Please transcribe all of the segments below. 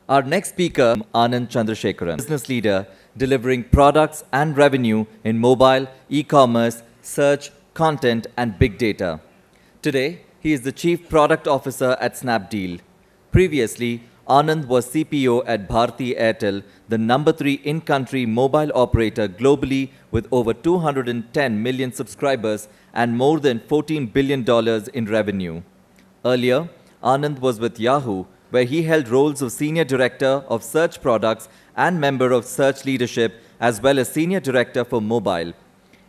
Our next speaker, Anand Chandrasekaran, business leader delivering products and revenue in mobile, e-commerce, search, content, and big data. Today, he is the Chief Product Officer at Snapdeal. Previously, Anand was CPO at Bharti Airtel, the number 3 in-country mobile operator globally with over 210 million subscribers and more than $14 billion in revenue. Earlier, Anand was with Yahoo, where he held roles of Senior Director of Search Products and member of Search Leadership, as well as Senior Director for Mobile.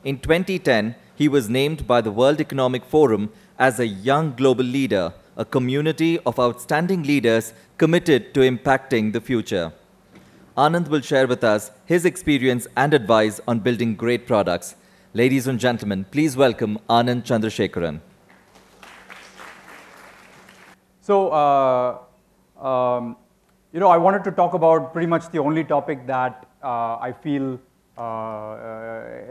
In 2010, he was named by the World Economic Forum as a Young Global Leader, a community of outstanding leaders committed to impacting the future. Anand will share with us his experience and advice on building great products. Ladies and gentlemen, please welcome Anand Chandrasekaran. So, I wanted to talk about pretty much the only topic that I feel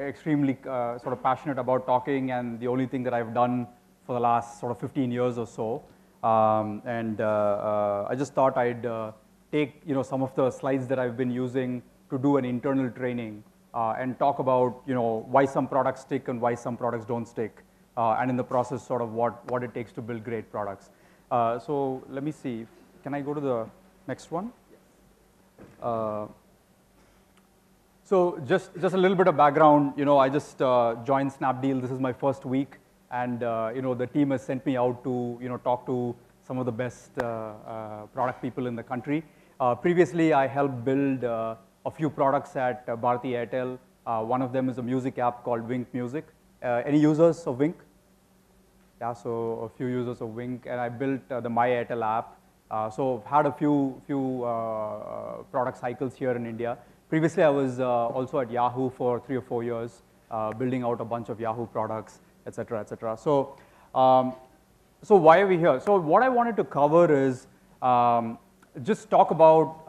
extremely sort of passionate about talking, and the only thing that I've done for the last sort of 15 years or so. I just thought I'd take some of the slides that I've been using to do an internal training and talk about why some products stick and why some products don't stick, and in the process sort of what it takes to build great products. So let me see. Can I go to the next one? So just a little bit of background. I just joined Snapdeal. This is my first week, and the team has sent me out to talk to some of the best product people in the country. Previously, I helped build a few products at Bharti Airtel. One of them is a music app called Wink Music. Any users of Wink? Yeah, so a few users of Wink, and I built the My Airtel app. So I've had a few product cycles here in India. Previously, I was also at Yahoo for 3 or 4 years, building out a bunch of Yahoo products, etc., etc. So, so why are we here? So what I wanted to cover is just talk about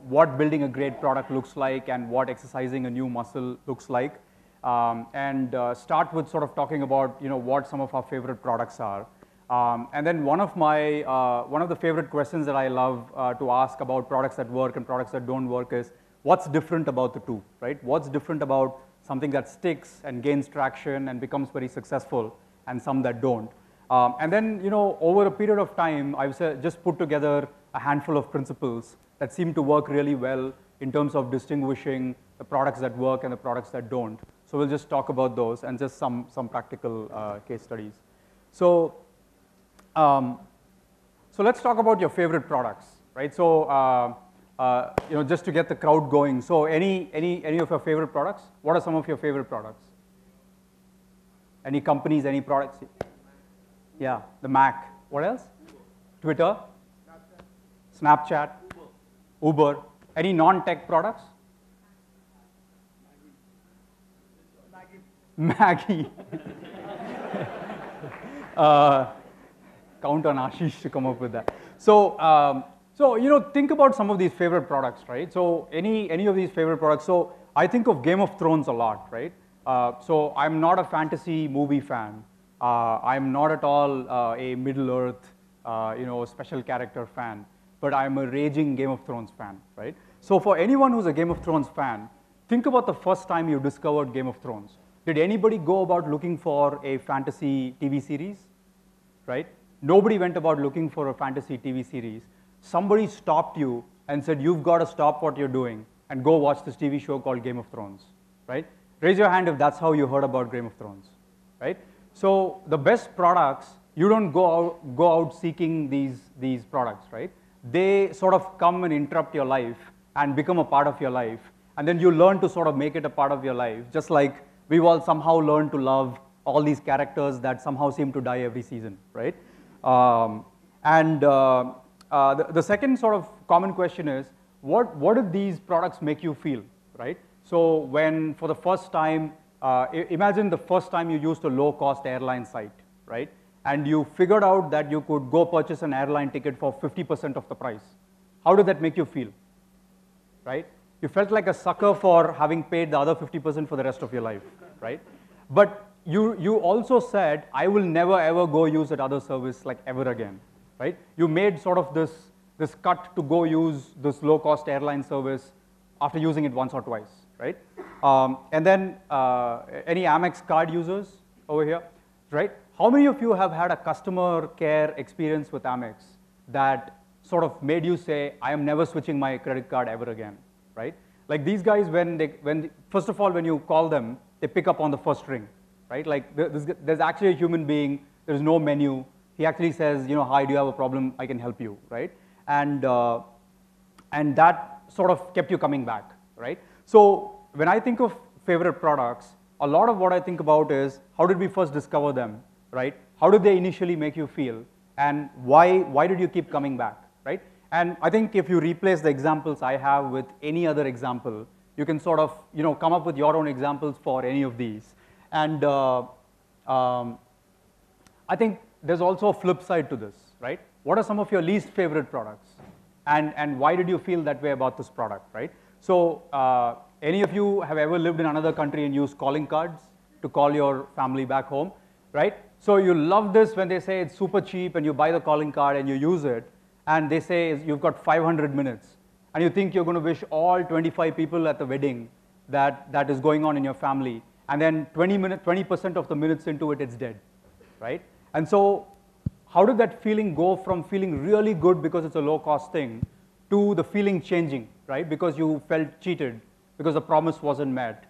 what building a great product looks like and what exercising a new muscle looks like. And start with sort of talking about what some of our favorite products are, and then one of the favorite questions that I love to ask about products that work and products that don't work is what's different about the two, right? What's different about something that sticks and gains traction and becomes very successful, and some that don't? And then over a period of time, I've just put together a handful of principles that seem to work really well in terms of distinguishing the products that work and the products that don't. So we'll just talk about those and just some practical case studies. So, so let's talk about your favorite products, right? So, just to get the crowd going. So any of your favorite products? What are some of your favorite products? Any companies, any products? Yeah, the Mac. What else? Twitter? Snapchat? Uber? Any non-tech products? Maggie. Count on Ashish to come up with that. So, think about some of these favorite products, right? So, any of these favorite products. So, I think of Game of Thrones a lot, right? So, I'm not a fantasy movie fan. I'm not at all a Middle-earth, special character fan. But I'm a raging Game of Thrones fan, right? So, for anyone who's a Game of Thrones fan, think about the first time you discovered Game of Thrones. Did anybody go about looking for a fantasy TV series, right? Nobody went about looking for a fantasy TV series. Somebody stopped you and said, you've got to stop what you're doing and go watch this TV show called Game of Thrones, right? Raise your hand if that's how you heard about Game of Thrones, right? So the best products, you don't go out seeking these products, right? They sort of come and interrupt your life and become a part of your life. And then you learn to sort of make it a part of your life, just like we've all somehow learned to love all these characters that somehow seem to die every season, right? The second sort of common question is, what do these products make you feel, right? So when, for the first time, imagine the first time you used a low-cost airline site, right? And you figured out that you could go purchase an airline ticket for 50% of the price. How did that make you feel, right? You felt like a sucker for having paid the other 50% for the rest of your life, right? But you also said, I will never ever go use that other service like ever again, right? You made sort of this this cut to go use this low-cost airline service after using it once or twice, right? And then any Amex card users over here, right? How many of you have had a customer care experience with Amex that sort of made you say, I am never switching my credit card ever again, right? Like these guys, first of all, when you call them, they pick up on the first ring, right? Like there's actually a human being, there's no menu. He actually says, hi, do you have a problem? I can help you, right? And that sort of kept you coming back, right? So when I think of favorite products, a lot of what I think about is how did we first discover them, right? How did they initially make you feel? And why did you keep coming back, right? And I think if you replace the examples I have with any other example, you can sort of come up with your own examples for any of these. And I think there's also a flip side to this, right? What are some of your least favorite products? And why did you feel that way about this product, right? So any of you have ever lived in another country and used calling cards to call your family back home, right? So you love this when they say it's super cheap and you buy the calling card and you use it and they say you've got 500 minutes and you think you're going to wish all 25 people at the wedding that is going on in your family, and then 20% of the minutes into it, it's dead, right? And so how did that feeling go from feeling really good because it's a low-cost thing to the feeling changing, right? Because you felt cheated, because the promise wasn't met.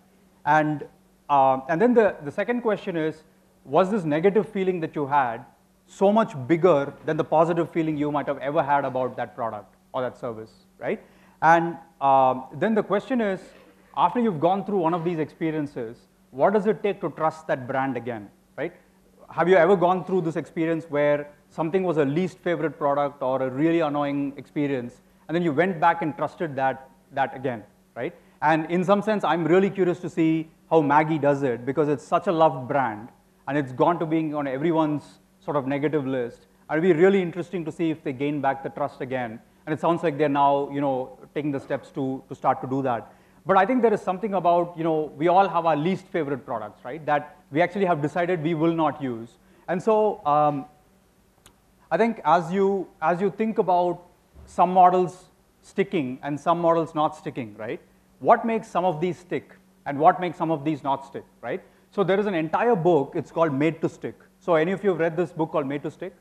And then the second question is, was this negative feeling that you had so much bigger than the positive feeling you might have ever had about that product or that service, right? And then the question is, after you've gone through one of these experiences, what does it take to trust that brand again, right? Have you ever gone through this experience where something was a least favorite product or a really annoying experience, and then you went back and trusted that again, right? And in some sense, I'm really curious to see how Maggie does it, because it's such a loved brand, and it's gone to being on everyone's sort of negative list. It'll be really interesting to see if they gain back the trust again. And it sounds like they're now, taking the steps to start to do that. But I think there is something about, we all have our least favorite products, right? That we actually have decided we will not use. And so I think as you think about some models sticking and some models not sticking, right? What makes some of these stick and what makes some of these not stick, right? So there is an entire book, it's called Made to Stick. So any of you have read this book called Made to Stick?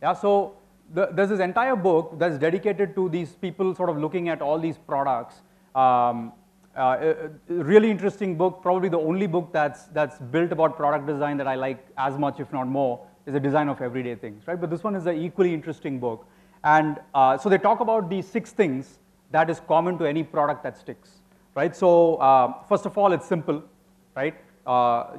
Yeah, so there's this entire book that's dedicated to these people sort of looking at all these products. A really interesting book, probably the only book that's built about product design that I like as much, if not more, is the design of everyday things, right? But this one is an equally interesting book. And so they talk about these 6 things that is common to any product that sticks, right? So first of all, it's simple, right?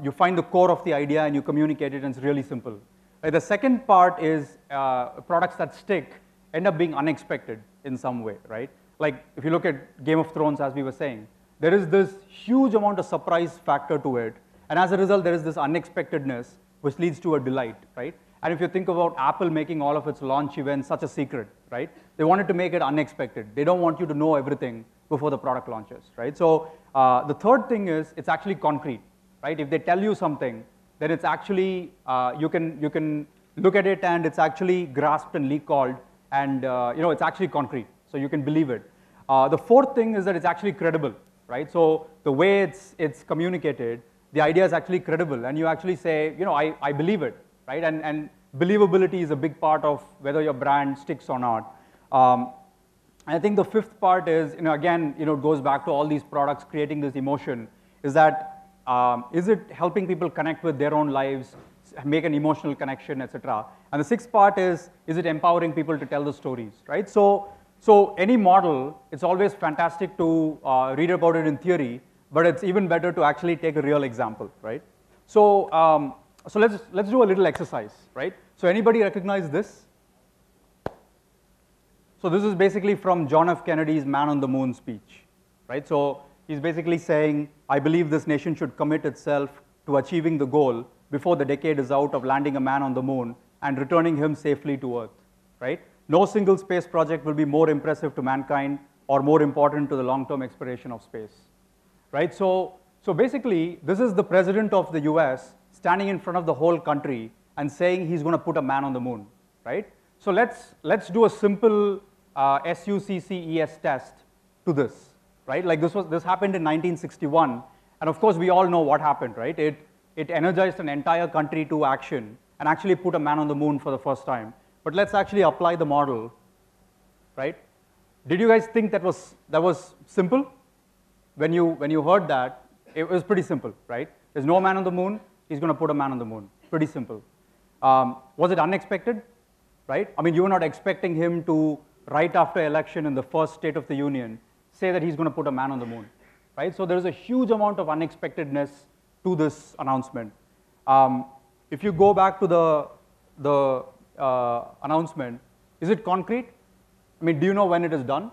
You find the core of the idea and you communicate it, and it's really simple. Right? The second part is products that stick end up being unexpected in some way, right? Like if you look at Game of Thrones, as we were saying, there is this huge amount of surprise factor to it, and as a result, there is this unexpectedness, which leads to a delight, right? And if you think about Apple making all of its launch events such a secret, right? They wanted to make it unexpected. They don't want you to know everything before the product launches, right? So the third thing is it's actually concrete, right? If they tell you something, then it's actually, you can look at it and it's actually grasped and recalled, and it's actually concrete, so you can believe it. The fourth thing is that it's actually credible, right? So the way it's communicated, the idea is actually credible, and you actually say, I believe it, right? And believability is a big part of whether your brand sticks or not. I think the fifth part is, again, it goes back to all these products creating this emotion, is that is it helping people connect with their own lives, make an emotional connection, etc. And the sixth part is it empowering people to tell the stories, right? So any model, it's always fantastic to read about it in theory, but it's even better to actually take a real example, right? So let's do a little exercise, right? So anybody recognize this? So this is basically from John F. Kennedy's Man on the Moon speech, right? So he's basically saying, I believe this nation should commit itself to achieving the goal before the decade is out of landing a man on the moon and returning him safely to Earth, right? No single space project will be more impressive to mankind or more important to the long-term exploration of space, right? So basically, this is the president of the US standing in front of the whole country and saying he's going to put a man on the moon, right? So let's do a simple SUCCES test to this, right? Like this happened in 1961, and of course we all know what happened, right? It energized an entire country to action and actually put a man on the moon for the first time. But let's actually apply the model, right? Did you guys think that was simple? When you heard that, it was pretty simple, right? There's no man on the moon, he's going to put a man on the moon. Pretty simple. Was it unexpected, right? I mean, you were not expecting him to, right after election in the first State of the Union, say that he's going to put a man on the moon, right? So there's a huge amount of unexpectedness to this announcement. If you go back to the announcement, is it concrete? I mean, do you know when it is done,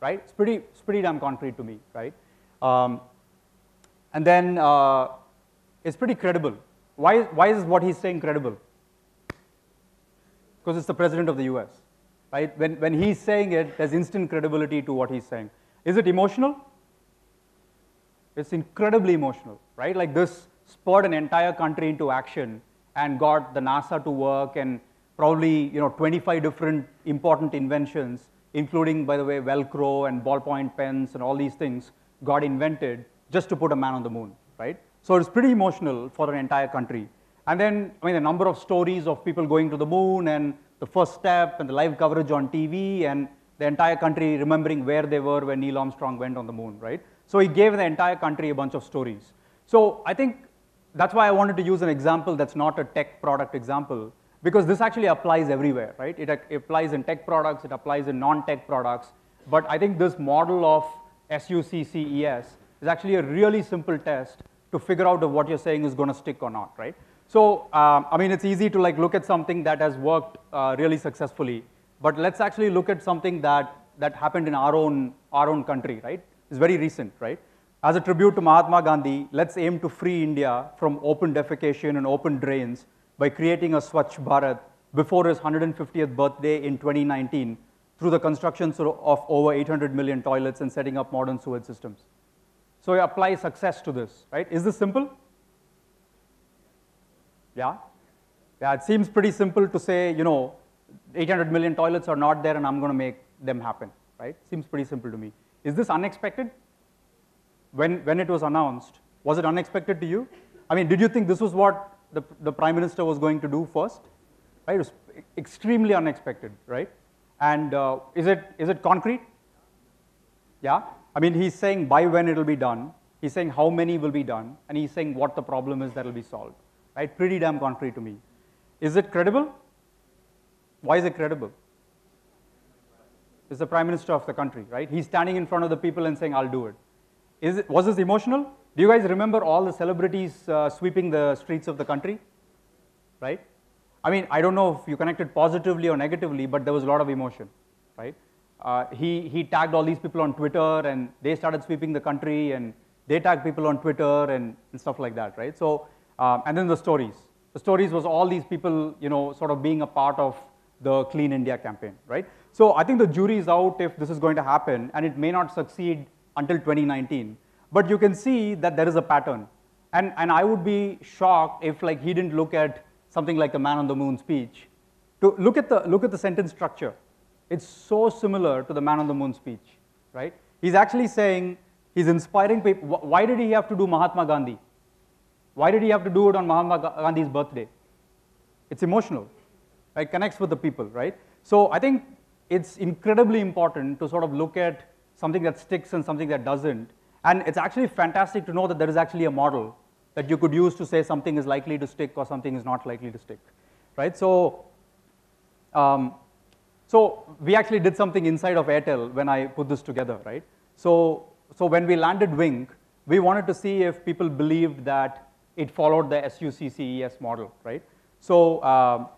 right? It's pretty damn concrete to me, right? And then it's pretty credible. Why is what he's saying credible? Because it's the president of the US, right? When he's saying it, there's instant credibility to what he's saying. Is it emotional? It's incredibly emotional, right? Like this spurred an entire country into action and got the NASA to work, and probably 25 different important inventions, including, by the way, Velcro and ballpoint pens and all these things got invented just to put a man on the moon, right? So it's pretty emotional for an entire country. And then, I mean, the number of stories of people going to the moon and the first step and the live coverage on TV and the entire country remembering where they were when Neil Armstrong went on the moon, right? So he gave the entire country a bunch of stories. So I think that's why I wanted to use an example that's not a tech product example, because this actually applies everywhere, right? It applies in tech products, it applies in non-tech products, but I think this model of SUCCES is actually a really simple test to figure out if what you're saying is going to stick or not, right? So, I mean, it's easy to like look at something that has worked really successfully, but let's actually look at something that happened in our own country, right? It's very recent, right? As a tribute to Mahatma Gandhi, let's aim to free India from open defecation and open drains by creating a Swachh Bharat before his 150th birthday in 2019 through the construction of over 800 million toilets and setting up modern sewage systems. So you apply success to this, right? Is this simple? Yeah? Yeah, it seems pretty simple to say, 800 million toilets are not there and I'm going to make them happen, right? Seems pretty simple to me. Is this unexpected? When it was announced, was it unexpected to you? I mean, did you think this was what the Prime Minister was going to do first? Right? It was extremely unexpected, right? And is it concrete? Yeah? I mean, he's saying by when it'll be done, he's saying how many will be done, and he's saying what the problem is that will be solved, right? Pretty damn concrete to me. Is it credible? Why is it credible? It's the Prime Minister of the country, right? He's standing in front of the people and saying, I'll do it. Was this emotional? Do you guys remember all the celebrities sweeping the streets of the country, right? I mean, I don't know if you connected positively or negatively, but there was a lot of emotion, right? He tagged all these people on Twitter, and they started sweeping the country, and they tagged people on Twitter and stuff like that, right? So, and then the stories. The stories was all these people, sort of being a part of the Clean India campaign, right? So I think the jury is out if this is going to happen, and it may not succeed until 2019. But you can see that there is a pattern. And I would be shocked if like he didn't look at something like the Man on the Moon speech. To look at the sentence structure. It's so similar to the Man on the Moon speech, right? He's actually saying he's inspiring people. Why did he have to do Mahatma Gandhi? Why did he have to do it on Mahatma Gandhi's birthday? It's emotional, right? Connects with the people, right? So I think it's incredibly important to sort of look at something that sticks and something that doesn't. And it's actually fantastic to know that there is actually a model that you could use to say something is likely to stick or something is not likely to stick, right? So, so we actually did something inside of Airtel when I put this together, right? So when we landed Wink, we wanted to see if people believed that it followed the SUCCES model, right? So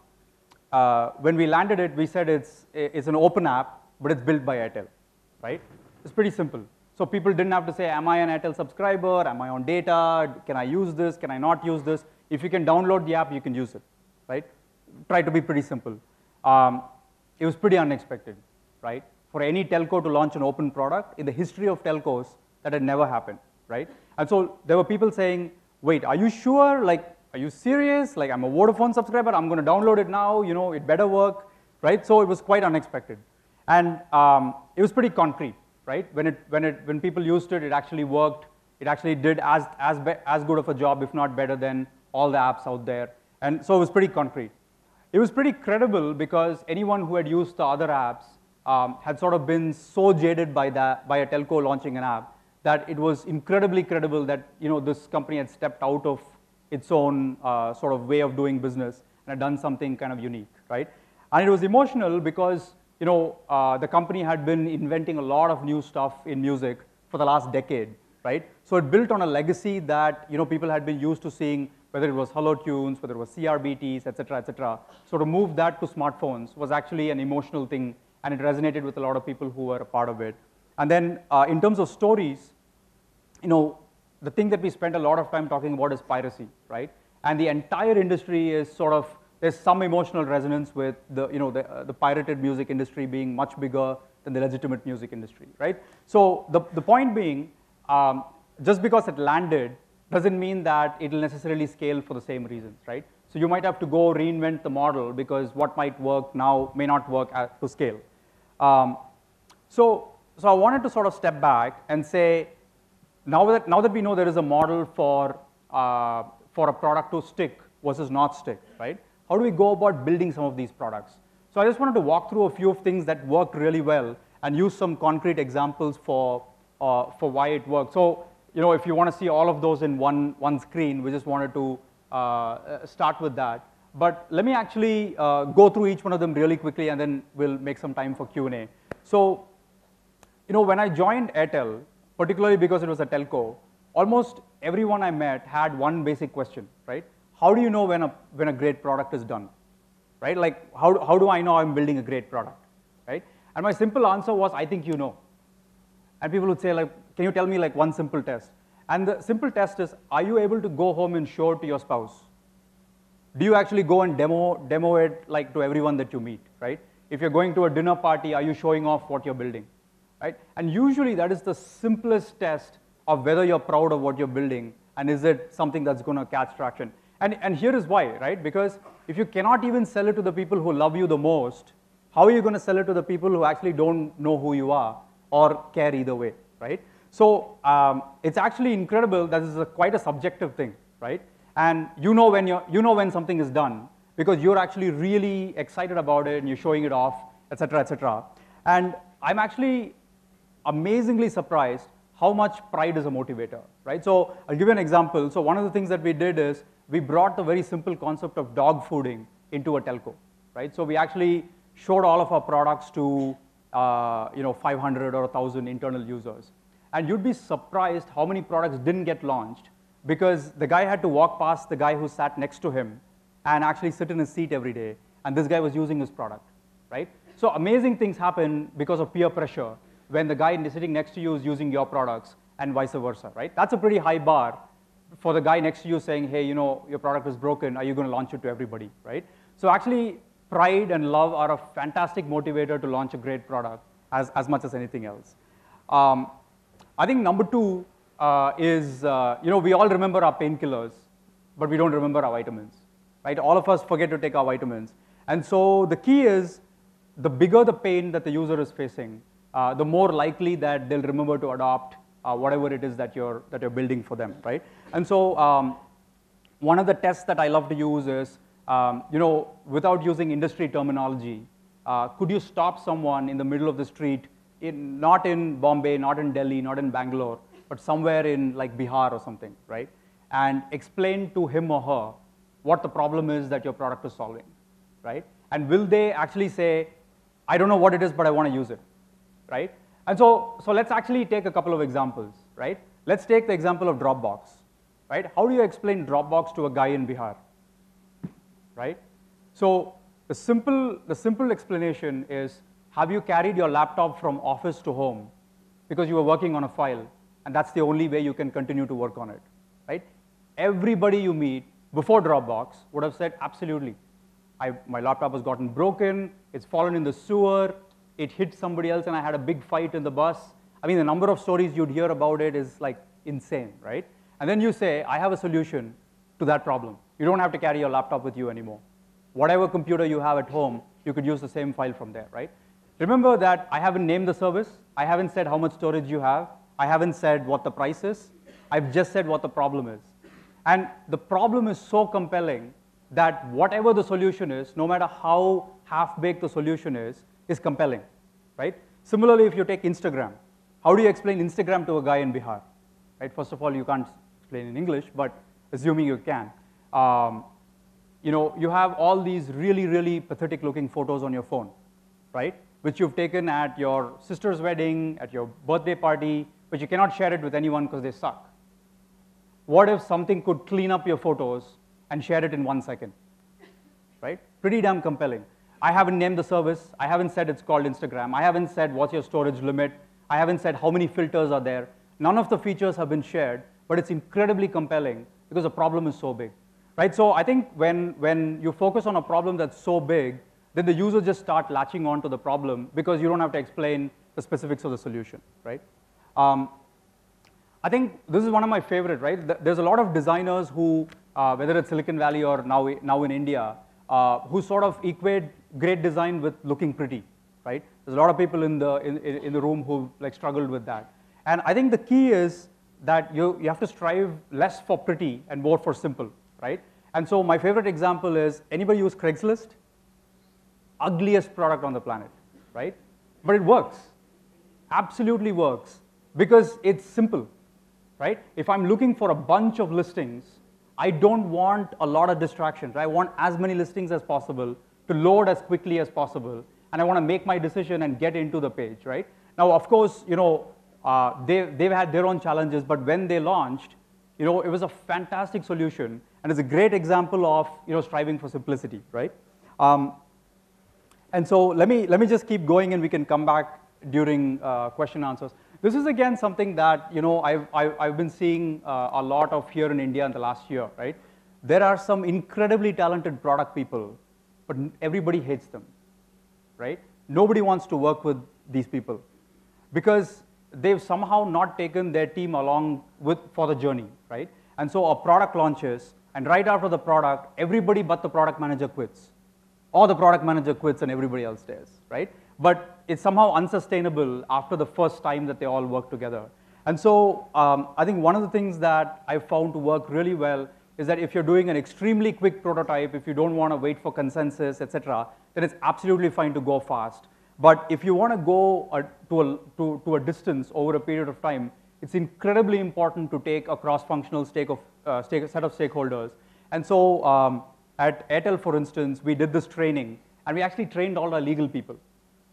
when we landed it, we said it's an open app, but it's built by Airtel, right? It's pretty simple. So people didn't have to say, am I an Airtel subscriber? Am I on data? Can I use this? Can I not use this? If you can download the app, you can use it, right? Try to be pretty simple. It was pretty unexpected, right? For any telco to launch an open product, in the history of telcos, that had never happened, right? And so there were people saying, wait, are you sure? Like, are you serious? Like, I'm a Vodafone subscriber. I'm going to download it now. It better work, right? So it was quite unexpected. And it was pretty concrete, right? When people used it, it actually worked. It actually did as good of a job, if not better than all the apps out there. And so it was pretty concrete. It was pretty credible because anyone who had used the other apps had sort of been so jaded by a telco launching an app that it was incredibly credible that this company had stepped out of its own sort of way of doing business and had done something kind of unique, right? And it was emotional because the company had been inventing a lot of new stuff in music for the last decade, right? So it built on a legacy that people had been used to seeing, whether it was Hello Tunes, whether it was CRBTs, et cetera, et cetera. So to move that to smartphones was actually an emotional thing, and it resonated with a lot of people who were a part of it. And then in terms of stories, the thing that we spent a lot of time talking about is piracy, right? And the entire industry is sort of, there's some emotional resonance with the pirated music industry being much bigger than the legitimate music industry, right? So the point being, just because it landed doesn't mean that it'll necessarily scale for the same reasons, right? So you might have to go reinvent the model because what might work now may not work to scale. So I wanted to sort of step back and say, now that we know there is a model for a product to stick versus not stick, right? How do we go about building some of these products? So I just wanted to walk through a few of things that worked really well and use some concrete examples for why it worked. So if you want to see all of those in one screen, we just wanted to start with that. But let me actually go through each one of them really quickly, and then we'll make some time for Q&A. So when I joined Airtel, particularly because it was a telco, almost everyone I met had one basic question, right? How do you know when a great product is done, right? Like, how do I know I'm building a great product, right? And my simple answer was, I think you know. And people would say, like, can you tell me like one simple test? And the simple test is, are you able to go home and show it to your spouse? Do you actually go and demo it like to everyone that you meet, right? If you're going to a dinner party, are you showing off what you're building, right? And usually that is the simplest test of whether you're proud of what you're building and is it something that's going to catch traction. And here is why, right? Because if you cannot even sell it to the people who love you the most, how are you going to sell it to the people who actually don't know who you are or care either way, right? So it's actually incredible that this is quite a subjective thing, right? And you know when something is done because you're actually really excited about it and you're showing it off, et cetera, et cetera. And I'm actually amazingly surprised how much pride is a motivator, right? So I'll give you an example. So one of the things that we did is we brought the very simple concept of dog fooding into a telco, right? So we actually showed all of our products to 500 or 1,000 internal users. And you'd be surprised how many products didn't get launched because the guy had to walk past the guy who sat next to him and actually sit in his seat every day. And this guy was using his product, right? So amazing things happen because of peer pressure when the guy sitting next to you is using your products and vice versa, right? That's a pretty high bar for the guy next to you saying, hey, your product is broken. Are you going to launch it to everybody, right? So actually, pride and love are a fantastic motivator to launch a great product as much as anything else. I think number two is, we all remember our painkillers, but we don't remember our vitamins, right? All of us forget to take our vitamins. And so the key is, the bigger the pain that the user is facing, the more likely that they'll remember to adopt whatever it is that you're building for them, right? And so one of the tests that I love to use is, without using industry terminology, could you stop someone in the middle of the street, not in Bombay, not in Delhi, not in Bangalore, but somewhere in like Bihar or something, right? And explain to him or her what the problem is that your product is solving, right? And will they actually say, I don't know what it is, but I want to use it, right? And so let's actually take a couple of examples, right? Let's take the example of Dropbox, right? How do you explain Dropbox to a guy in Bihar, right? So the simple explanation is, have you carried your laptop from office to home because you were working on a file, and that's the only way you can continue to work on it, right? Everybody you meet before Dropbox would have said, absolutely. My laptop has gotten broken, it's fallen in the sewer, it hit somebody else, and I had a big fight in the bus. I mean, the number of stories you'd hear about it is like insane, right? And then you say, I have a solution to that problem. You don't have to carry your laptop with you anymore. Whatever computer you have at home, you could use the same file from there, right? Remember that I haven't named the service. I haven't said how much storage you have. I haven't said what the price is. I've just said what the problem is. And the problem is so compelling that whatever the solution is, no matter how half-baked the solution is compelling, right? Similarly, if you take Instagram, how do you explain Instagram to a guy in Bihar? Right? First of all, you can't explain in English, but assuming you can. You have all these really, really pathetic-looking photos on your phone, right? Which you've taken at your sister's wedding, at your birthday party, but you cannot share it with anyone because they suck. What if something could clean up your photos and share it in 1 second, right? Pretty damn compelling. I haven't named the service. I haven't said it's called Instagram. I haven't said what's your storage limit. I haven't said how many filters are there. None of the features have been shared, but it's incredibly compelling because the problem is so big, right? So I think when you focus on a problem that's so big, then the user just start latching on to the problem because you don't have to explain the specifics of the solution, right? I think this is one of my favorite, right? There's a lot of designers who, whether it's Silicon Valley or now in India, who sort of equate great design with looking pretty, right? There's a lot of people in the room who like struggled with that. And I think the key is that you have to strive less for pretty and more for simple, right? And so my favorite example is, anybody use Craigslist? Ugliest product on the planet, right? But it works, absolutely works, because it's simple, right? If I'm looking for a bunch of listings, I don't want a lot of distractions. I want as many listings as possible to load as quickly as possible, and I want to make my decision and get into the page, right? Now, of course, they've had their own challenges, but when they launched, it was a fantastic solution, and it's a great example of striving for simplicity, right? And so let me just keep going, and we can come back during question and answers. This is again something that I've been seeing a lot of here in India in the last year, right? There are some incredibly talented product people, but everybody hates them, right? Nobody wants to work with these people because they've somehow not taken their team along for the journey, right? And so a product launches, and right after the product, everybody but the product manager quits. Or the product manager quits and everybody else stays, right? But it's somehow unsustainable after the first time that they all work together. And so I think one of the things that I've found to work really well is that if you're doing an extremely quick prototype, if you don't want to wait for consensus, etc., then it's absolutely fine to go fast. But if you want to go to a distance over a period of time, it's incredibly important to take a cross-functional set of stakeholders. And so at Airtel, for instance, we did this training, and we actually trained all our legal people.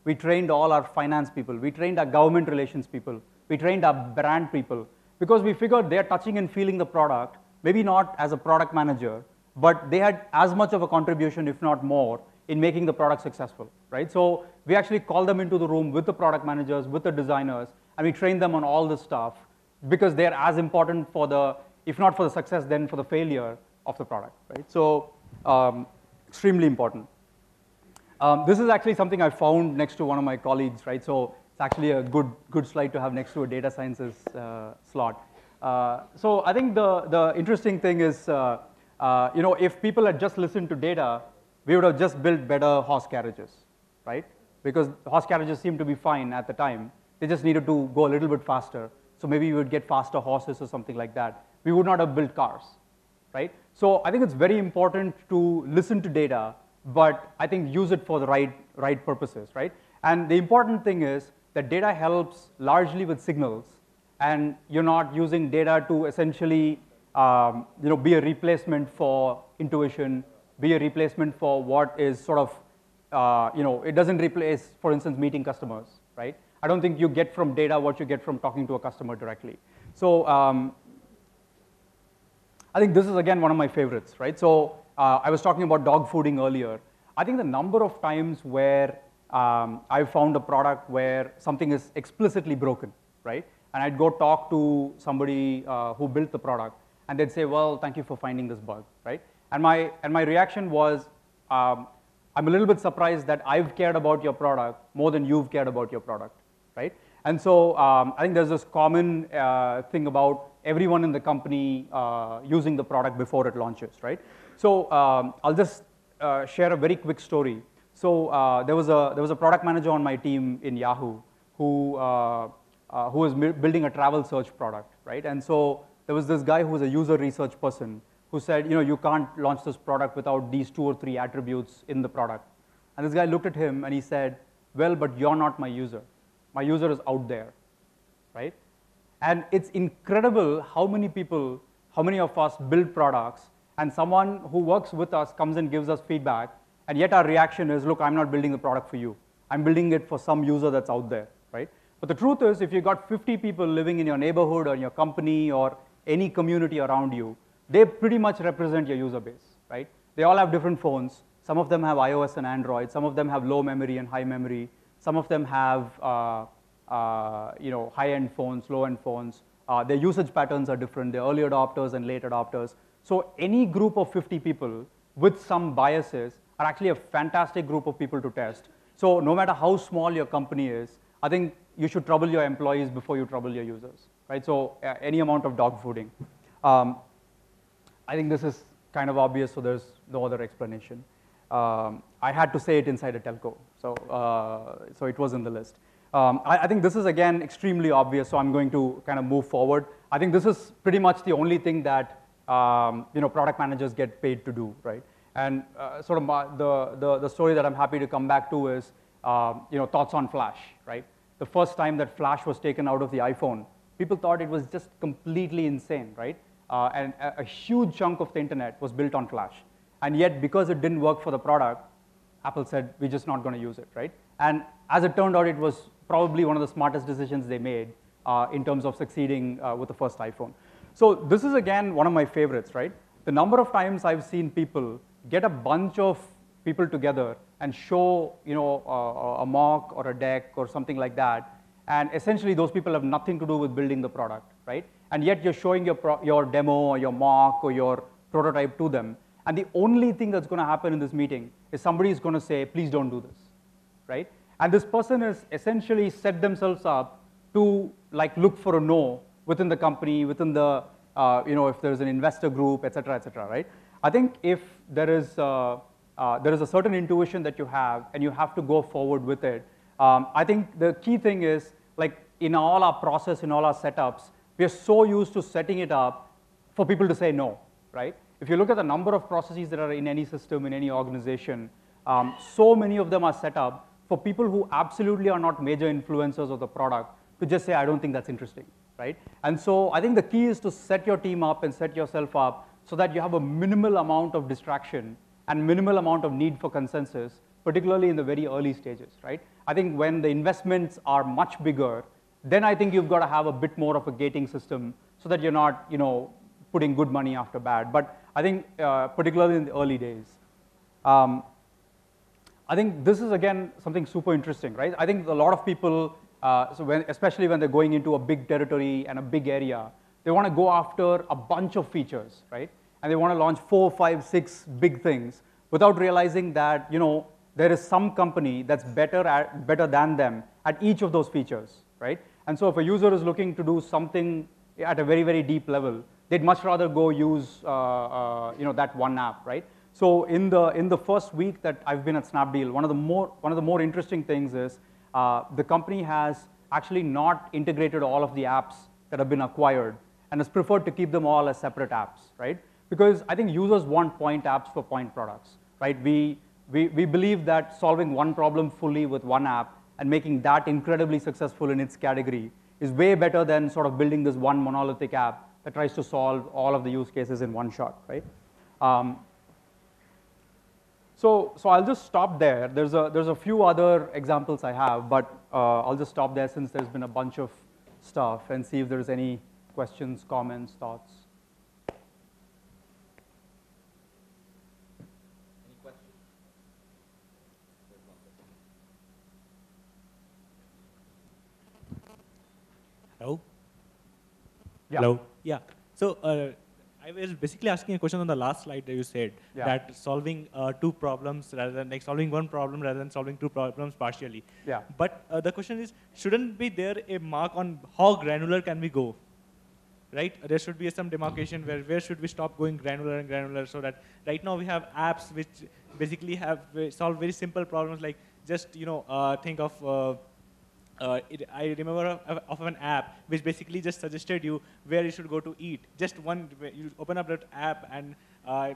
We trained all our finance people. We trained our government relations people. We trained our brand people, because we figured they're touching and feeling the product, maybe not as a product manager, but they had as much of a contribution, if not more, in making the product successful, right? So we actually called them into the room with the product managers, with the designers, and we trained them on all this stuff, because they're as important for the, if not for the success, then for the failure of the product, right? So extremely important. This is actually something I found next to one of my colleagues, right? So it's actually a good slide to have next to a data sciences slot. So I think the interesting thing is, if people had just listened to data, we would have just built better horse carriages, right? Because horse carriages seemed to be fine at the time. They just needed to go a little bit faster. So maybe we would get faster horses or something like that. We would not have built cars, right? So I think it's very important to listen to data, but I think use it for the right purposes, right? And the important thing is that data helps largely with signals, and you're not using data to essentially be a replacement for intuition, be a replacement for what is sort of, it doesn't replace, for instance, meeting customers, right? I don't think you get from data what you get from talking to a customer directly. So I think this is, again, one of my favorites, right? So I was talking about dog fooding earlier. I think the number of times where I've found a product where something is explicitly broken, right? And I'd go talk to somebody who built the product, and they'd say, well, thank you for finding this bug, right? And my reaction was, I'm a little bit surprised that I've cared about your product more than you've cared about your product, right? And so I think there's this common thing about everyone in the company using the product before it launches, right? So I'll just share a very quick story. So there was a product manager on my team in Yahoo who was building a travel search product, right? And so there was this guy who was a user research person who said, you can't launch this product without these 2 or 3 attributes in the product. And this guy looked at him and he said, well, but you're not my user. My user is out there, right? And it's incredible how many people, how many of us build products, and someone who works with us comes and gives us feedback, and yet our reaction is, look, I'm not building the product for you. I'm building it for some user that's out there, right? But the truth is, if you've got 50 people living in your neighborhood or in your company or any community around you, they pretty much represent your user base, right? They all have different phones. Some of them have iOS and Android. Some of them have low memory and high memory. Some of them have high-end phones, low-end phones. Their usage patterns are different. They're early adopters and late adopters. So any group of 50 people with some biases are actually a fantastic group of people to test. So no matter how small your company is, I think you should trouble your employees before you trouble your users, right? So any amount of dog fooding. I think this is kind of obvious, so there's no other explanation. I had to say it inside a telco, so it was in the list. I think this is, again, extremely obvious, so I'm going to kind of move forward. I think this is pretty much the only thing that product managers get paid to do, right? And sort of the story that I'm happy to come back to is thoughts on Flash, right? The first time that Flash was taken out of the iPhone, people thought it was just completely insane, right? And a huge chunk of the internet was built on Flash. And yet, because it didn't work for the product, Apple said, we're just not going to use it, right? And as it turned out, it was probably one of the smartest decisions they made in terms of succeeding with the first iPhone. So this is, again, one of my favorites, right? The number of times I've seen people get a bunch of people together and show a mock or a deck or something like that, and essentially those people have nothing to do with building the product, right? And yet you're showing your demo or your mock or your prototype to them, and the only thing that's going to happen in this meeting is somebody is going to say, please don't do this, right? And this person has essentially set themselves up to look for a no within the company, within the, if there's an investor group, et cetera, right? I think if there is a certain intuition that you have and you have to go forward with it, I think the key thing is, in all our process, in all our setups, we are so used to setting it up for people to say no, right? If you look at the number of processes that are in any system, in any organization, so many of them are set up for people who absolutely are not major influencers of the product to just say, I don't think that's interesting, right? And so I think the key is to set your team up and set yourself up so that you have a minimal amount of distraction and minimal amount of need for consensus, particularly in the very early stages, right? I think when the investments are much bigger, then I think you've got to have a bit more of a gating system so that you're not, putting good money after bad. But I think particularly in the early days, I think this is, again, something super interesting, right? I think a lot of people, especially when they're going into a big territory and a big area, they want to go after a bunch of features, right? And they want to launch 4, 5, 6 big things without realizing that, there is some company that's better than them at each of those features, right? And so if a user is looking to do something at a very, very deep level, they'd much rather go use that one app, right? So in the first week that I've been at Snapdeal, one of the more interesting things is the company has actually not integrated all of the apps that have been acquired and has preferred to keep them all as separate apps, right? Because I think users want point apps for point products, right? We believe that solving one problem fully with one app and making that incredibly successful in its category is way better than sort of building this one monolithic app that tries to solve all of the use cases in one shot, right? So I'll just stop there. There's a few other examples I have, but I'll just stop there since there's been a bunch of stuff and see if there's any questions, comments, thoughts. Any questions? Hello? Yeah. Hello? Yeah. So I was basically asking a question on the last slide that you said, that solving two problems rather than, solving one problem rather than solving two problems partially. Yeah. But the question is, shouldn't be there a mark on how granular can we go? Right? There should be some demarcation where should we stop going granular and granular, so that right now we have apps which basically have solve very simple problems like just think of I remember of an app which basically just suggested you where you should go to eat. Just one, you open up that app and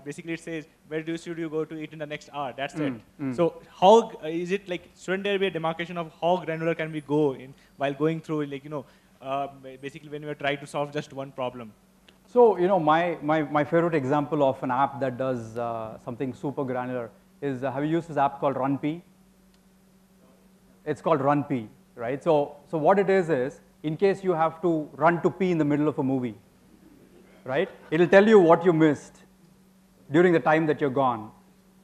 basically it says where should you go to eat in the next hour. That's it. So how is it like? Shouldn't there be a demarcation of how granular can we go in while going through like basically when we are trying to solve just one problem? So my favorite example of an app that does something super granular is have you used this app called RunP? It's called RunP. Right? So what it is in case you have to run to pee in the middle of a movie, right? It'll tell you what you missed during the time that you're gone.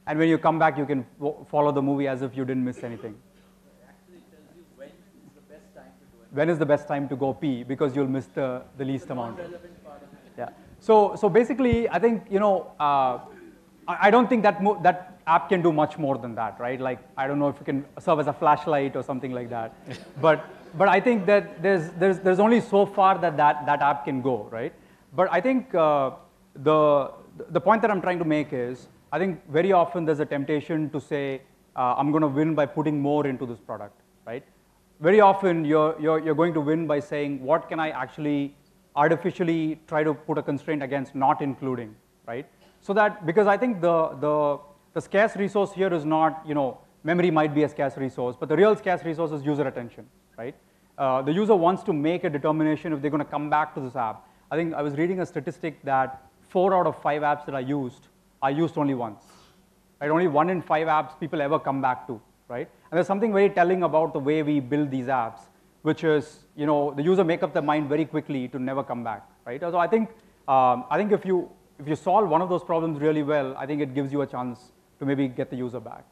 And when you come back, you can follow the movie as if you didn't miss anything. It actually tells you when is the best time to do it. When is the best time to go pee because you'll miss the least amount. Relevant part of it. Yeah. So basically, I think, I don't think that app can do much more than that, right? Like, I don't know if it can serve as a flashlight or something like that. but I think that there's only so far that app can go, right? But I think the point that I'm trying to make is, I think very often there's a temptation to say, I'm going to win by putting more into this product, right? Very often you're going to win by saying, what can I actually artificially try to put a constraint against not including, right? So that, because I think the scarce resource here is not, memory might be a scarce resource, but the real scarce resource is user attention, right? The user wants to make a determination if they're going to come back to this app. I think I was reading a statistic that 4 out of 5 apps that I used only once, right? Only 1 in 5 apps people ever come back to, right? And there's something very telling about the way we build these apps, which is, the user make up their mind very quickly to never come back, right? So I think if you solve one of those problems really well, I think it gives you a chance to maybe get the user back.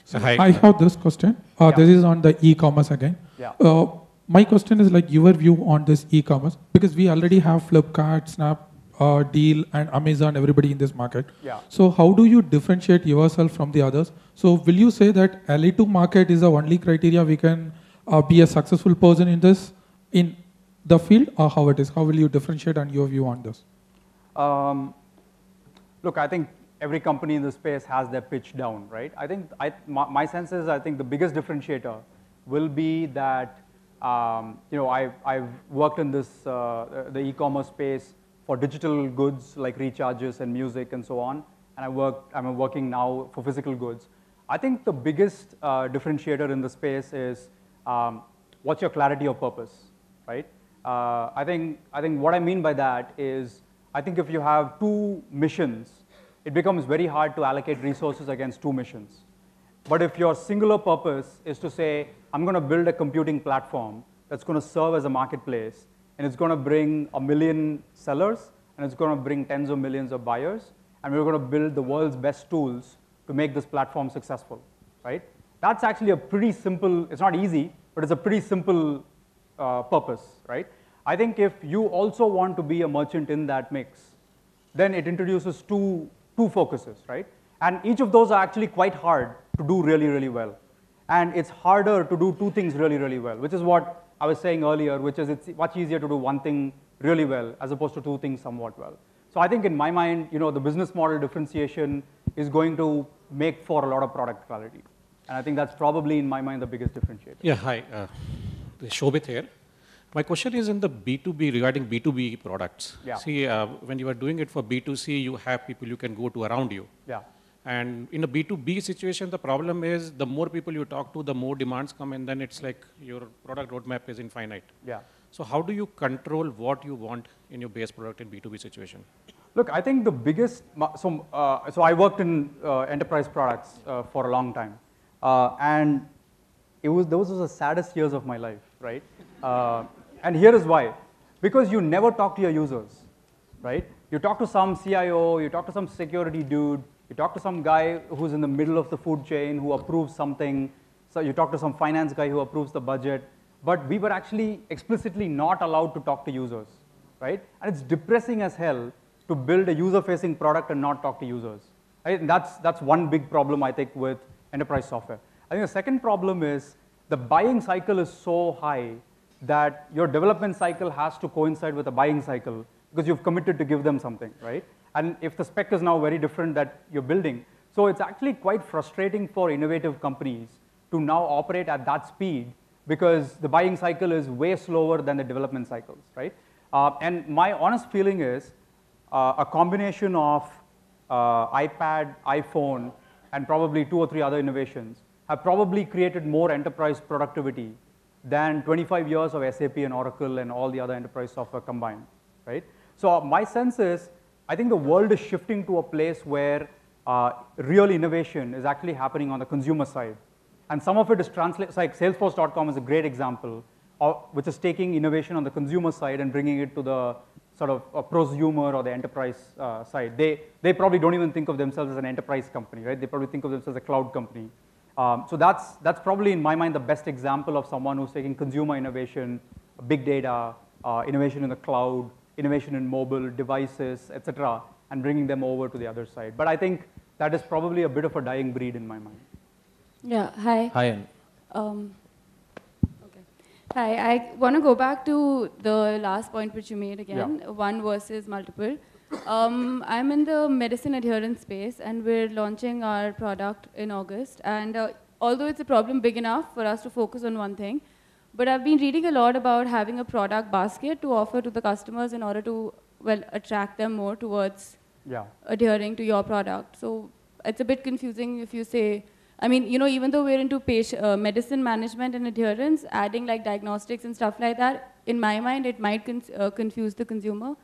So hi. I have this question. This is on the e-commerce again. Yeah. My question is like your view on this e-commerce, because we already have Flipkart, Snapdeal, and Amazon, everybody in this market. Yeah. So how do you differentiate yourself from the others? So will you say that LA2 market is the only criteria we can be a successful person in the field, or how it is? How will you differentiate and your view on this? Look, I think every company in this space has their pitch down, right? I think my sense is I think the biggest differentiator will be that I've worked in this the e-commerce space for digital goods like recharges and music and so on, and I'm working now for physical goods. I think the biggest differentiator in the space is what's your clarity of purpose, right? I think what I mean by that is I think if you have 2 missions, it becomes very hard to allocate resources against 2 missions. But if your singular purpose is to say, I'm going to build a computing platform that's going to serve as a marketplace, and it's going to bring 1 million sellers, and it's going to bring tens of millions of buyers, and we're going to build the world's best tools to make this platform successful, right? That's actually a pretty simple, it's not easy, but it's a pretty simple purpose, right? I think if you also want to be a merchant in that mix, then it introduces two focuses, right? And each of those are actually quite hard to do really, really well. And it's harder to do 2 things really, really well, which is what I was saying earlier, which is it's much easier to do 1 thing really well as opposed to 2 things somewhat well. So I think in my mind, the business model differentiation is going to make for a lot of product quality. And I think that's probably in my mind the biggest differentiator. Yeah, hi. Shobit here. My question is in the B2B, regarding B2B products. Yeah. See, when you are doing it for B2C, you have people you can go to around you. Yeah. And in a B2B situation, the problem is the more people you talk to, the more demands come, and then it's like your product roadmap is infinite. Yeah. So how do you control what you want in your base product in B2B situation? Look, I think the biggest, so I worked in enterprise products for a long time. And those were the saddest years of my life, right? And here is why. Because you never talk to your users, right? You talk to some CIO, you talk to some security dude, you talk to some guy who's in the middle of the food chain who approves something. So you talk to some finance guy who approves the budget. But we were actually explicitly not allowed to talk to users, right? And it's depressing as hell to build a user-facing product and not talk to users. Right? And that's one big problem, I think, with enterprise software. I think the second problem is the buying cycle is so high that your development cycle has to coincide with the buying cycle because you've committed to give them something, right? And if the spec is now very different that you're building, So it's actually quite frustrating for innovative companies to now operate at that speed because the buying cycle is way slower than the development cycles, right? And my honest feeling is a combination of iPad, iPhone, and probably 2 or 3 other innovations have probably created more enterprise productivity than 25 years of SAP and Oracle and all the other enterprise software combined, right? So my sense is, I think the world is shifting to a place where real innovation is actually happening on the consumer side. And some of it is translated, like Salesforce.com is a great example, which is taking innovation on the consumer side and bringing it to the sort of prosumer or the enterprise side. They probably don't even think of themselves as an enterprise company, right? They probably think of themselves as a cloud company. So that's probably, in my mind, the best example of someone who's taking consumer innovation, big data, innovation in the cloud, innovation in mobile devices, et cetera, and bringing them over to the other side. But I think that is probably a bit of a dying breed in my mind. Yeah, hi. Hi. Okay. Hi, I want to go back to the last point which you made again, one versus multiple. I'm in the medicine adherence space, and we're launching our product in August. And although it's a problem big enough for us to focus on one thing, but I've been reading a lot about having a product basket to offer to the customers in order to, well, attract them more towards adhering to your product. So it's a bit confusing if you say, I mean, you know, even though we're into medicine management and adherence, adding like diagnostics and stuff like that, in my mind, it might confuse the consumer.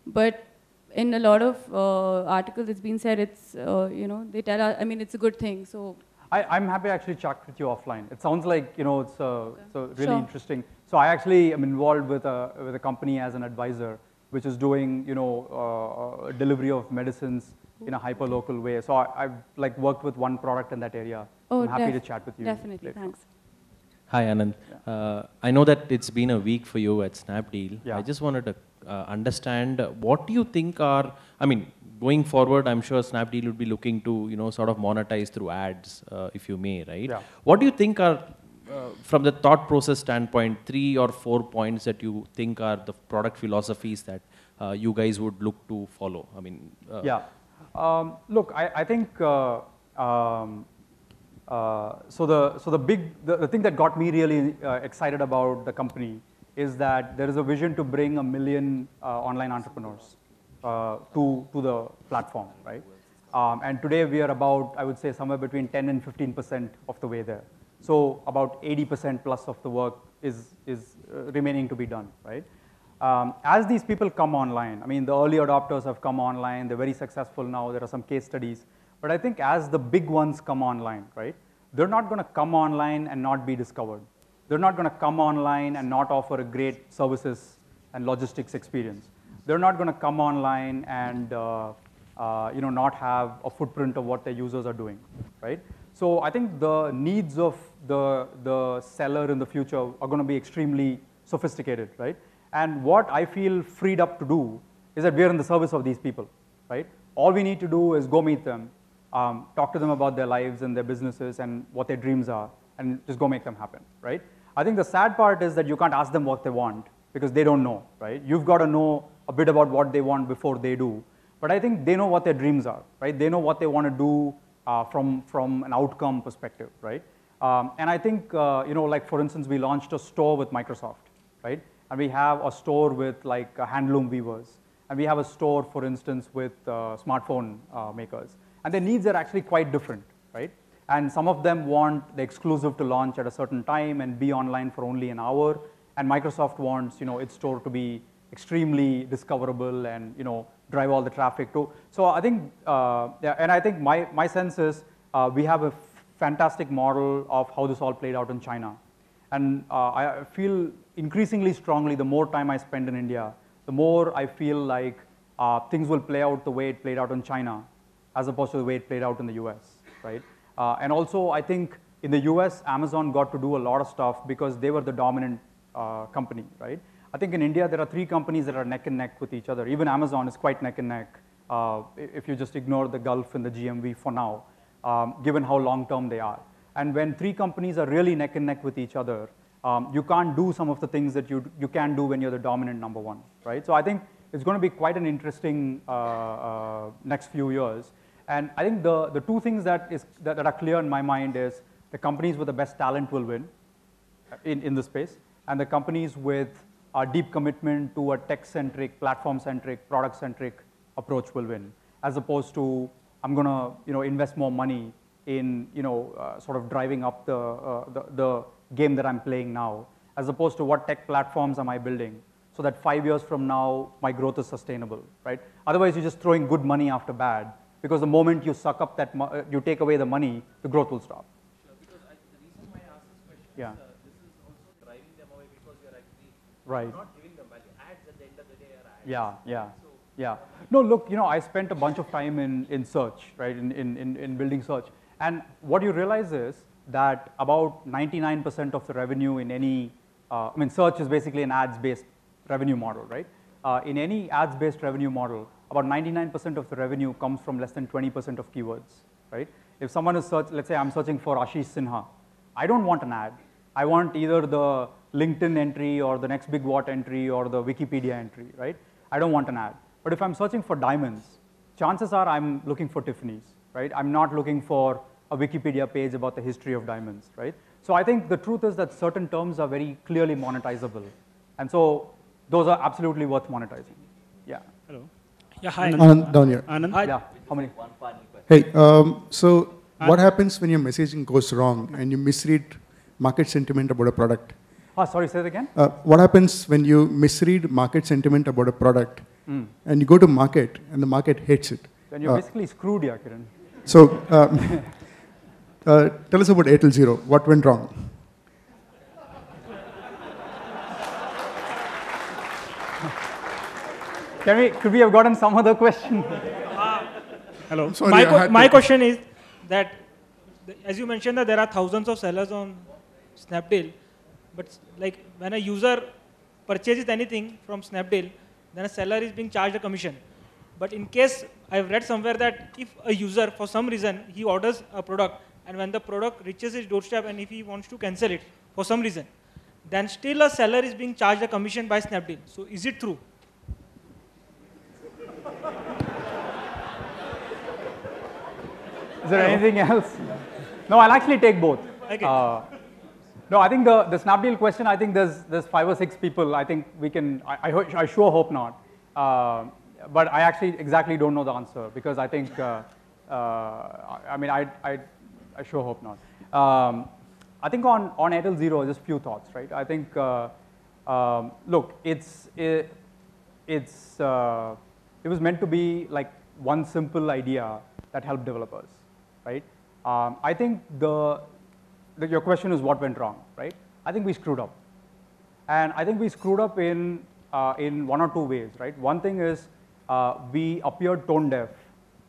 But in a lot of articles, it's been said it's, you know, they tell us, I mean, it's a good thing. So I'm happy to actually chat with you offline. It sounds like, you know, it's really interesting. So I actually am involved with a company as an advisor, which is doing, you know, delivery of medicines in a hyper-local way. So I've like worked with one product in that area. I'm happy to chat with you. Definitely, later. thanks. Hi, Anand. I know that it's been a week for you at Snapdeal. Yeah. I just wanted to understand what do you think are, I mean, going forward, I'm sure Snapdeal would be looking to, you know, sort of monetize through ads, if you may, right? Yeah. What do you think are, from the thought process standpoint, 3 or 4 points that you think are the product philosophies that you guys would look to follow? I mean, look, I think so the thing that got me really excited about the company is that there is a vision to bring 1 million online entrepreneurs to the platform, right? And today we are about, I would say, somewhere between 10 and 15% of the way there. So about 80% plus of the work is remaining to be done, right? As these people come online, I mean, the early adopters have come online, they're very successful now, there are some case studies, but I think as the big ones come online, right, they're not going to come online and not be discovered. They're not going to come online and not offer a great services and logistics experience. They're not going to come online and you know, not have a footprint of what their users are doing, right? So I think the needs of the seller in the future are going to be extremely sophisticated, right? And what I feel freed up to do is that we're in the service of these people, right? All we need to do is go meet them, talk to them about their lives and their businesses and what their dreams are, and just go make them happen, right? I think the sad part is that you can't ask them what they want because they don't know, right? You've got to know a bit about what they want before they do. But I think they know what their dreams are, right? They know what they want to do from an outcome perspective, right? And I think, you know, like for instance, we launched a store with Microsoft, right? And we have a store with like handloom weavers. And we have a store, for instance, with smartphone makers. And their needs are actually quite different, right? And some of them want the exclusive to launch at a certain time and be online for only an hour. And Microsoft wants, you know, its store to be extremely discoverable and, you know, drive all the traffic to. So I think, and I think my sense is we have a fantastic model of how this all played out in China. And I feel increasingly strongly the more time I spend in India, the more I feel like things will play out the way it played out in China as opposed to the way it played out in the US, right? And also I think in the US, Amazon got to do a lot of stuff because they were the dominant company, right? I think in India, there are 3 companies that are neck and neck with each other. Even Amazon is quite neck and neck if you just ignore the Gulf and the GMV for now, given how long-term they are. And when 3 companies are really neck and neck with each other, you can't do some of the things that you can do when you're the dominant number 1, right? So I think it's going to be quite an interesting next few years. And I think the two things that are clear in my mind is the companies with the best talent will win in the space, and the companies with a deep commitment to a tech-centric, platform-centric, product-centric approach will win, as opposed to I'm going to invest more money in sort of driving up the game that I'm playing now, as opposed to what tech platforms am I building so that 5 years from now my growth is sustainable, right? Otherwise, you're just throwing good money after bad, because the moment you suck up that you take away the money, the growth will stop. Sure, because the reason why I asked this question Yeah. is this is also driving them away because you're actually Right. not giving them value. Ads at the end of the day are ads. Yeah. So, Yeah. No, look, I spent a bunch of time in search, right, in building search. And what you realize is that about 99% of the revenue in any, search is basically an ads-based revenue model, right? In any ads-based revenue model, about 99% of the revenue comes from less than 20% of keywords, right? If someone is let's say I'm searching for Ashish Sinha, I don't want an ad. I want either the LinkedIn entry or the next big what entry or the Wikipedia entry, right? I don't want an ad. But if I'm searching for diamonds, chances are I'm looking for Tiffany's, right? I'm not looking for a Wikipedia page about the history of diamonds, right? So I think the truth is that certain terms are very clearly monetizable. And so those are absolutely worth monetizing. Yeah. Hello. Yeah, hi. Anand, down here. Anand. Hi. Yeah. How many? One final question. Hey, so what happens when your messaging goes wrong and you misread market sentiment about a product? Sorry, say it again? What happens when you misread market sentiment about a product and you go to market and the market hates it? Then you're basically screwed, yeah, Kiran. So tell us about Airtel Zero. What went wrong? Could we have gotten some other question? Hello. Sorry, My question is that, as you mentioned, that there are thousands of sellers on Snapdeal, but like when a user purchases anything from Snapdeal, then a seller is being charged a commission. But in case I've read somewhere that if a user, for some reason, he orders a product, and when the product reaches his doorstep and if he wants to cancel it for some reason, then still a seller is being charged a commission by Snapdeal. So is it true? Is there anything else? No, I'll actually take both. Okay. No, I think the Snapdeal question, I think there's 5 or 6 people. I think we can, I sure hope not. But I actually exactly don't know the answer, because I think, I sure hope not. I think on Airtel Zero, just few thoughts, right? I think, look, it was meant to be like one simple idea that helped developers, right? I think your question is what went wrong, right? I think we screwed up. And I think we screwed up in 1 or 2 ways, right? One thing is we appeared tone deaf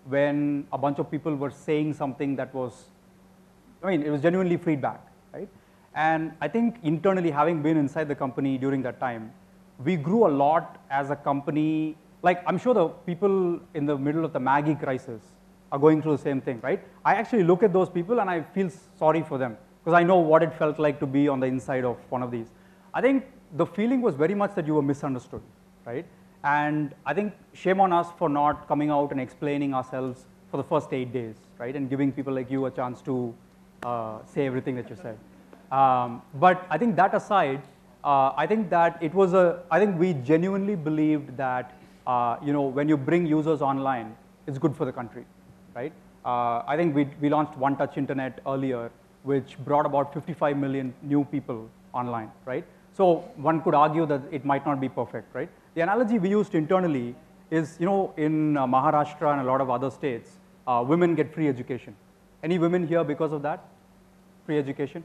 when a bunch of people were saying something that was, it was genuinely feedback, right? And I think internally, having been inside the company during that time, we grew a lot as a company. Like, I'm sure the people in the middle of the Maggie crisis are going through the same thing, right? I actually look at those people and I feel sorry for them, because I know what it felt like to be on the inside of one of these. I think the feeling was very much that you were misunderstood, right? And I think shame on us for not coming out and explaining ourselves for the first 8 days, right? And giving people like you a chance to say everything that you said. But I think that aside, I think that it was I think we genuinely believed that, when you bring users online, it's good for the country, right? I think we launched One Touch Internet earlier, which brought about 55 million new people online, right? So one could argue that it might not be perfect, right? The analogy we used internally is, in Maharashtra and a lot of other states, women get free education. Any women here because of that? Free education,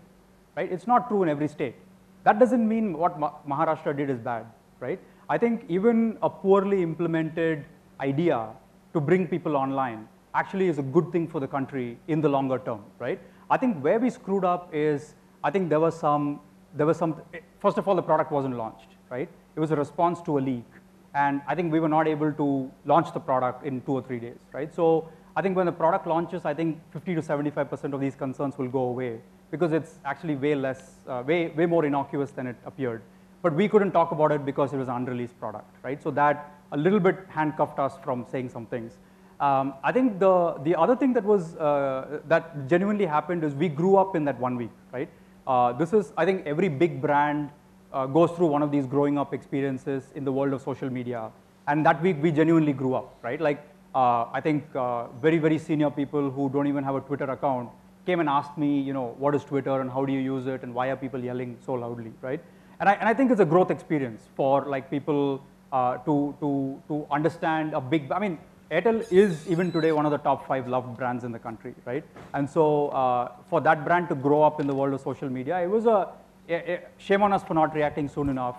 right? It's not true in every state. That doesn't mean what Maharashtra did is bad, right? I think even a poorly implemented idea to bring people online actually is a good thing for the country in the longer term, right? I think where we screwed up is, I think there was some, first of all, the product wasn't launched, right? It was a response to a leak. And I think we were not able to launch the product in 2 or 3 days, right? So I think when the product launches, I think 50 to 75% of these concerns will go away, because it's actually way less, way more innocuous than it appeared. But we couldn't talk about it because it was an unreleased product, right? So that a little bit handcuffed us from saying some things. I think the other thing that was that genuinely happened is we grew up in that 1 week, right? This is, I think, every big brand goes through one of these growing up experiences in the world of social media. And that week, we genuinely grew up, right? Like, I think very, very senior people who don't even have a Twitter account came and asked me, you know, what is Twitter and how do you use it and why are people yelling so loudly, right? And I think it's a growth experience for like people to understand a big, I mean, Airtel is even today one of the top 5 loved brands in the country, right? And so for that brand to grow up in the world of social media, it was a shame on us for not reacting soon enough.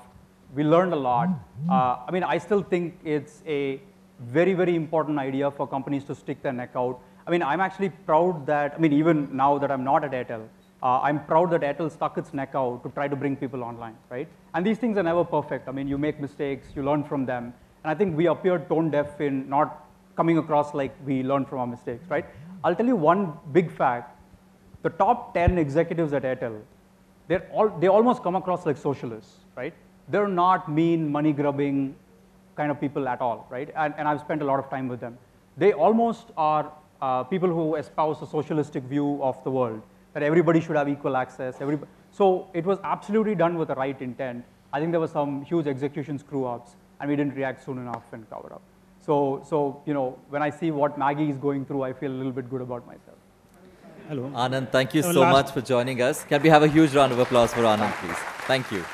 We learned a lot. I mean, I still think it's a very, very important idea for companies to stick their neck out. I mean, I'm actually proud that, I mean, even now that I'm not at Airtel, I'm proud that Airtel stuck its neck out to try to bring people online, right? And these things are never perfect. I mean, you make mistakes, you learn from them. And I think we appeared tone deaf in not coming across like we learned from our mistakes, right? I'll tell you one big fact. The top 10 executives at Airtel, they almost come across like socialists, right? They're not mean, money-grubbing kind of people at all, right? And I've spent a lot of time with them. They almost are people who espouse a socialistic view of the world, that everybody should have equal access. So it was absolutely done with the right intent. I think there were some huge execution screw-ups, and we didn't react soon enough and cover up. So you know, when I see what Maggie is going through, I feel a little bit good about myself. Hello. Anand, thank you so much for joining us. Can we have a huge round of applause for Anand, please? Thank you.